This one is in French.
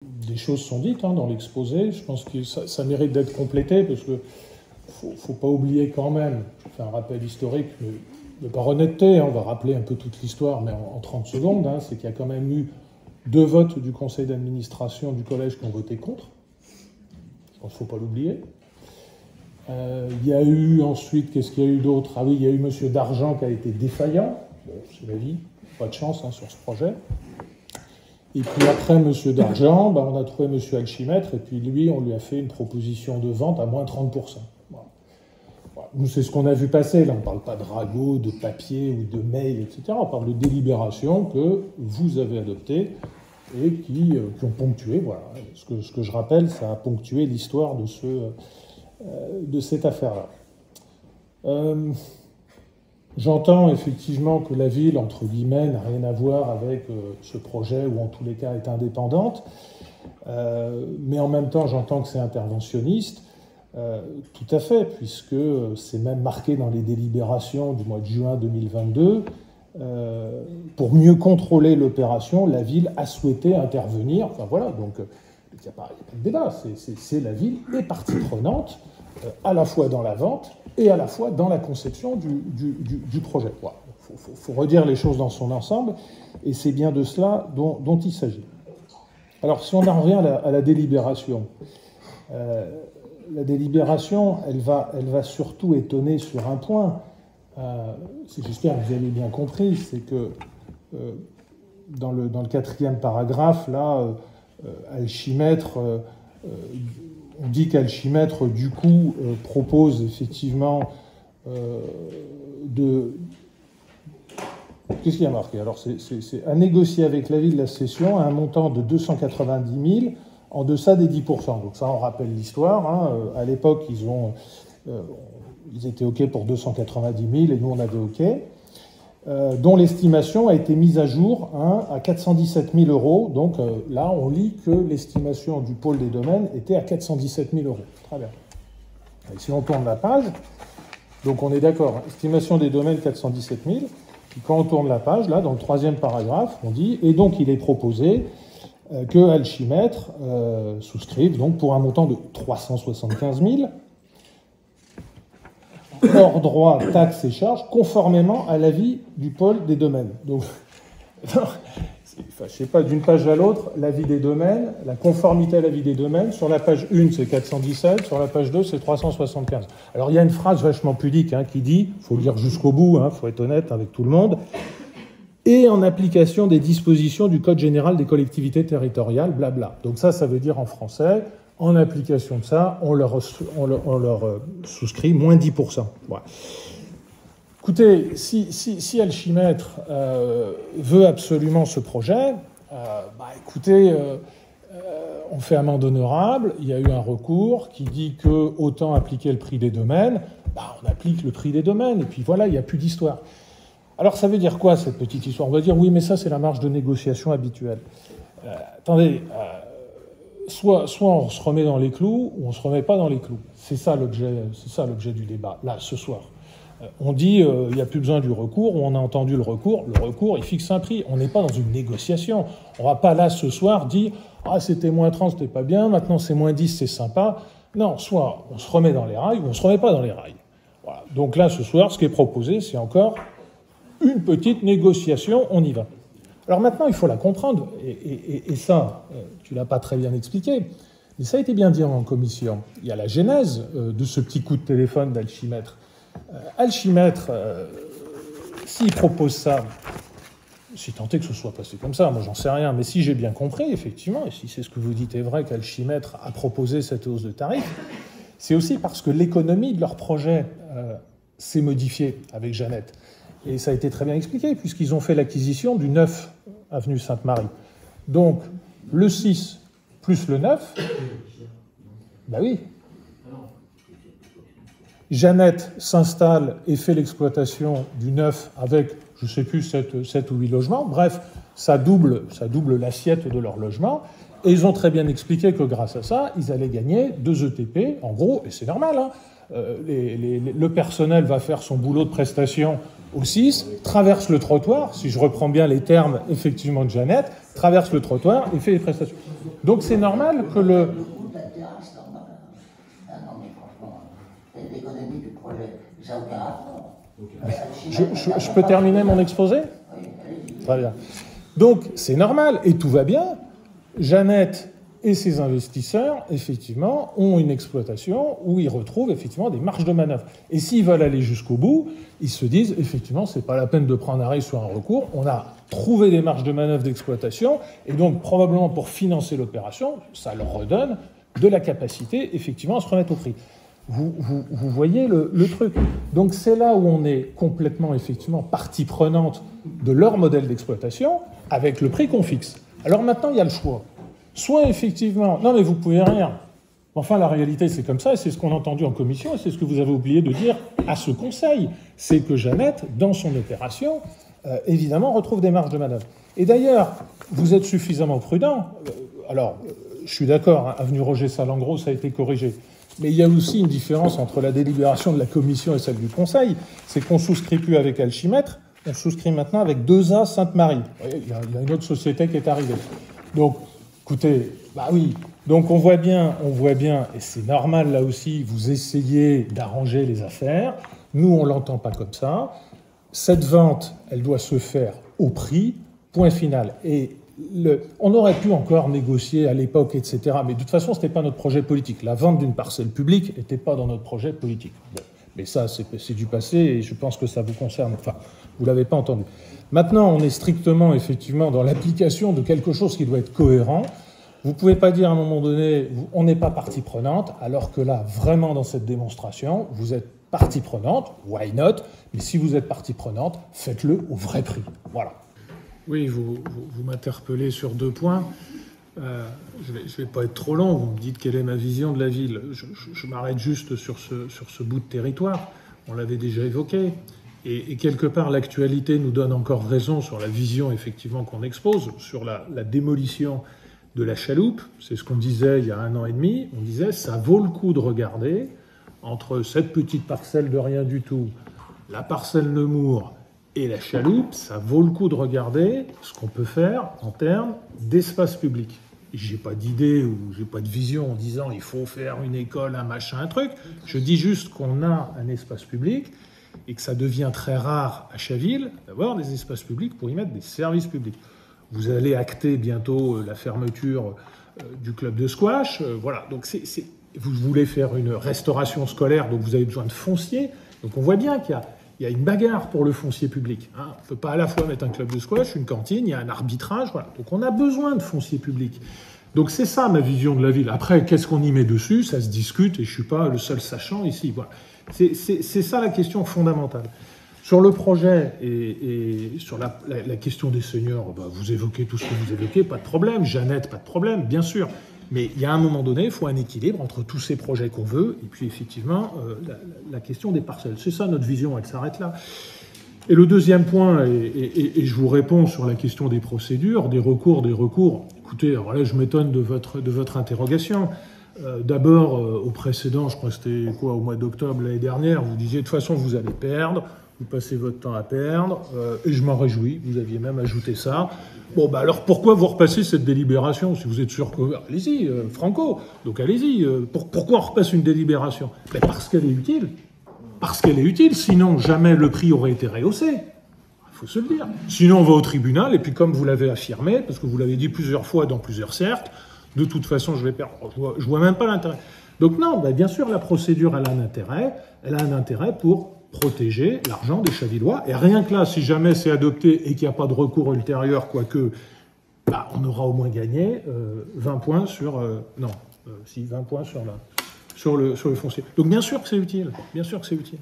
des choses sont dites dans l'exposé. Je pense que ça mérite d'être complété, parce que faut pas oublier quand même, je fais un rappel historique, mais par honnêteté, on va rappeler un peu toute l'histoire, mais en 30 secondes, c'est qu'il y a quand même eu 2 votes du conseil d'administration du collège qui ont voté contre. Je pense qu'il ne faut pas l'oublier. Il y a eu ensuite, qu'est-ce qu'il y a eu d'autre? Ah oui, il y a eu M. Dargent qui a été défaillant. Bon, c'est la vie, pas de chance sur ce projet. Et puis après M. Dargent, on a trouvé M. Alchimètre, et puis lui, on lui a fait une proposition de vente à moins 30%. Voilà. Nous, c'est ce qu'on a vu passer. Là, on ne parle pas de ragots, de papier ou de mail, etc. On parle de délibérations que vous avez adoptées et qui ont ponctué. Voilà. Ce que je rappelle, ça a ponctué l'histoire de cette affaire-là. J'entends effectivement que la ville, entre guillemets, n'a rien à voir avec ce projet, ou en tous les cas est indépendante, mais en même temps j'entends que c'est interventionniste, tout à fait, puisque c'est même marqué dans les délibérations du mois de juin 2022, pour mieux contrôler l'opération, la ville a souhaité intervenir, enfin voilà, donc il n'y a pas de débat, c'est la ville est partie prenante, à la fois dans la vente et à la fois dans la conception du projet. Il faut redire les choses dans son ensemble, et c'est bien de cela dont il s'agit. Alors, si on en revient à la délibération, la délibération, elle va surtout étonner sur un point. J'espère que vous avez bien compris, c'est que dans le 4e paragraphe, là, Alchimètre... on dit qu'Alchimètre, du coup, propose effectivement de... Qu'est-ce qu'il y a marqué? Alors, c'est à négocier avec la ville la cession à un montant de 290 000 en deçà des 10%. Donc ça, on rappelle l'histoire. À l'époque, ils étaient OK pour 290 000 et nous, on avait OK. Dont l'estimation a été mise à jour à 417 000 euros. Donc là, on lit que l'estimation du pôle des domaines était à 417 000 euros. Très bien. Et si on tourne la page, donc on est d'accord, estimation des domaines 417 000. Puis quand on tourne la page, là, dans le 3e paragraphe, on dit « Et donc, il est proposé que Alchimètre souscrive donc, pour un montant de 375 000 hors droits, taxes et charges, conformément à l'avis du pôle des domaines. » Donc, je ne sais pas, d'une page à l'autre, l'avis des domaines, la conformité à l'avis des domaines, sur la page 1, c'est 417, sur la page 2, c'est 375. Alors, il y a une phrase vachement pudique qui dit, il faut lire jusqu'au bout, il faut être honnête avec tout le monde, et en application des dispositions du Code général des collectivités territoriales, blabla. Donc ça veut dire en français... En application de ça, on leur souscrit moins 10%. Voilà. Écoutez, si Alchimètre veut absolument ce projet, écoutez, on fait amende honorable, il y a eu un recours qui dit que autant appliquer le prix des domaines, on applique le prix des domaines, et puis voilà, il n'y a plus d'histoire. Alors ça veut dire quoi, cette petite histoire? On va dire, oui, mais ça, c'est la marge de négociation habituelle. Attendez... Soit on se remet dans les clous, ou on ne se remet pas dans les clous. C'est ça l'objet du débat, là, ce soir. On dit il n'y a plus besoin du recours, on a entendu le recours, il fixe un prix. On n'est pas dans une négociation. On ne va pas là, ce soir, dire « Ah, c'était moins 30, c'était pas bien, maintenant c'est moins 10, c'est sympa ». Non, soit on se remet dans les rails, ou on ne se remet pas dans les rails. Voilà. Donc là, ce soir, ce qui est proposé, c'est encore une petite négociation, on y va. Alors maintenant, il faut la comprendre, et ça, tu ne l'as pas très bien expliqué, mais ça a été bien dit en commission. Il y a la genèse de ce petit coup de téléphone d'Alchimètre. Alchimètre, s'il propose ça, si tant est que ce soit passé comme ça, moi j'en sais rien, mais si j'ai bien compris, effectivement, et si c'est ce que vous dites est vrai qu'Alchimètre a proposé cette hausse de tarifs, c'est aussi parce que l'économie de leur projet s'est modifiée avec Jeannette. Et ça a été très bien expliqué, puisqu'ils ont fait l'acquisition du 9 avenue Sainte-Marie. Donc, le 6 plus le 9, oui. Jeannette s'installe et fait l'exploitation du 9 avec, je ne sais plus, 7 ou 8 logements. Bref, ça double l'assiette de leur logement. Et ils ont très bien expliqué que grâce à ça, ils allaient gagner 2 ETP, en gros, et c'est normal, hein. Le personnel va faire son boulot de prestation au 6, traverse le trottoir, si je reprends bien les termes effectivement de Jeannette, traverse le trottoir et fait les prestations. Donc c'est normal que le... Je peux terminer mon exposé? Très bien. Donc c'est normal et tout va bien. Jeannette et ses investisseurs, effectivement, ont une exploitation où ils retrouvent effectivement des marges de manœuvre. Et s'ils veulent aller jusqu'au bout, ils se disent, effectivement, c'est pas la peine de prendre arrêt sur un recours, on a trouvé des marges de manœuvre d'exploitation, et donc probablement pour financer l'opération, ça leur redonne de la capacité, effectivement, à se remettre au prix. Vous voyez le truc. Donc c'est là où on est complètement, effectivement, partie prenante de leur modèle d'exploitation avec le prix qu'on fixe. Alors maintenant, il y a le choix. Soit effectivement... Non, mais vous pouvez rien. Enfin, la réalité, c'est comme ça, et c'est ce qu'on a entendu en commission, et c'est ce que vous avez oublié de dire à ce conseil. C'est que Jeannette, dans son opération, évidemment, retrouve des marges de manœuvre. Et d'ailleurs, vous êtes suffisamment prudent. Alors, je suis d'accord, hein, avenue Roger Salengro, ça a été corrigé. Mais il y a aussi une différence entre la délibération de la commission et celle du conseil. C'est qu'on ne souscrit plus avec Alchimètre, on souscrit maintenant avec 2A Sainte-Marie. Il y a une autre société qui est arrivée. Donc, écoutez, bah oui, donc on voit bien, et c'est normal là aussi, vous essayez d'arranger les affaires. Nous, on ne l'entend pas comme ça. Cette vente, elle doit se faire au prix, point final. Et on aurait pu encore négocier à l'époque, etc. Mais de toute façon, ce n'était pas notre projet politique. La vente d'une parcelle publique n'était pas dans notre projet politique. Bon, mais ça, c'est du passé, et je pense que ça vous concerne. Enfin, vous ne l'avez pas entendu. Maintenant, on est strictement, effectivement, dans l'application de quelque chose qui doit être cohérent. Vous ne pouvez pas dire à un moment donné, on n'est pas partie prenante, alors que là, vraiment, dans cette démonstration, vous êtes partie prenante, why not? Mais si vous êtes partie prenante, faites-le au vrai prix. Voilà. Oui, vous m'interpellez sur 2 points. Je vais pas être trop long. Vous me dites quelle est ma vision de la ville. Je m'arrête juste sur ce bout de territoire. On l'avait déjà évoqué. Et quelque part, l'actualité nous donne encore raison sur la vision effectivement qu'on expose, sur la démolition de la chaloupe. C'est ce qu'on disait il y a 1 an et demi. On disait ça vaut le coup de regarder entre cette petite parcelle de rien du tout, la parcelle Nemours et la chaloupe, ça vaut le coup de regarder ce qu'on peut faire en termes d'espace public. J'ai pas d'idée ou j'ai pas de vision en disant il faut faire une école, un machin, un truc. Je dis juste qu'on a un espace public et que ça devient très rare à Chaville d'avoir des espaces publics pour y mettre des services publics. Vous allez acter bientôt la fermeture du club de squash. Voilà, donc vous voulez faire une restauration scolaire, donc vous avez besoin de foncier. Donc on voit bien qu'il y a une bagarre pour le foncier public. Hein. On ne peut pas à la fois mettre un club de squash, une cantine, il y a un arbitrage. Voilà. Donc on a besoin de foncier public. Donc c'est ça ma vision de la ville. Après, qu'est-ce qu'on y met dessus? Ça se discute et je ne suis pas le seul sachant ici. Voilà. C'est ça la question fondamentale. Sur le projet et sur la question des seniors, bah, vous évoquez tout ce que vous évoquez, pas de problème. Jeannette, pas de problème, bien sûr. Mais il y a un moment donné, il faut un équilibre entre tous ces projets qu'on veut et puis effectivement la question des parcelles. C'est ça notre vision, elle s'arrête là. Et le deuxième point, et je vous réponds sur la question des procédures, des recours. Écoutez, alors là je m'étonne de votre interrogation. D'abord, au précédent, je crois que c'était quoi, au mois d'octobre l'année dernière, vous disiez de toute façon vous allez perdre, vous passez votre temps à perdre, et je m'en réjouis, vous aviez même ajouté ça. Bon, bah alors pourquoi vous repassez cette délibération? Si vous êtes sûr que... Allez-y, Franco, donc allez-y. Pourquoi on repasse une délibération? Ben parce qu'elle est utile. Parce qu'elle est utile, sinon jamais le prix aurait été rehaussé. Il faut se le dire. Sinon on va au tribunal, et puis comme vous l'avez affirmé, parce que vous l'avez dit plusieurs fois dans plusieurs cercles, de toute façon je vais perdre. Je vois même pas l'intérêt. Donc non, ben bien sûr la procédure elle a un intérêt. Elle a un intérêt pour protéger l'argent des Chavillois. Et rien que là, si jamais c'est adopté et qu'il n'y a pas de recours ultérieur, quoique, bah, on aura au moins gagné 20 points sur... 20 points sur le foncier. Donc bien sûr que c'est utile. Bien sûr que c'est utile.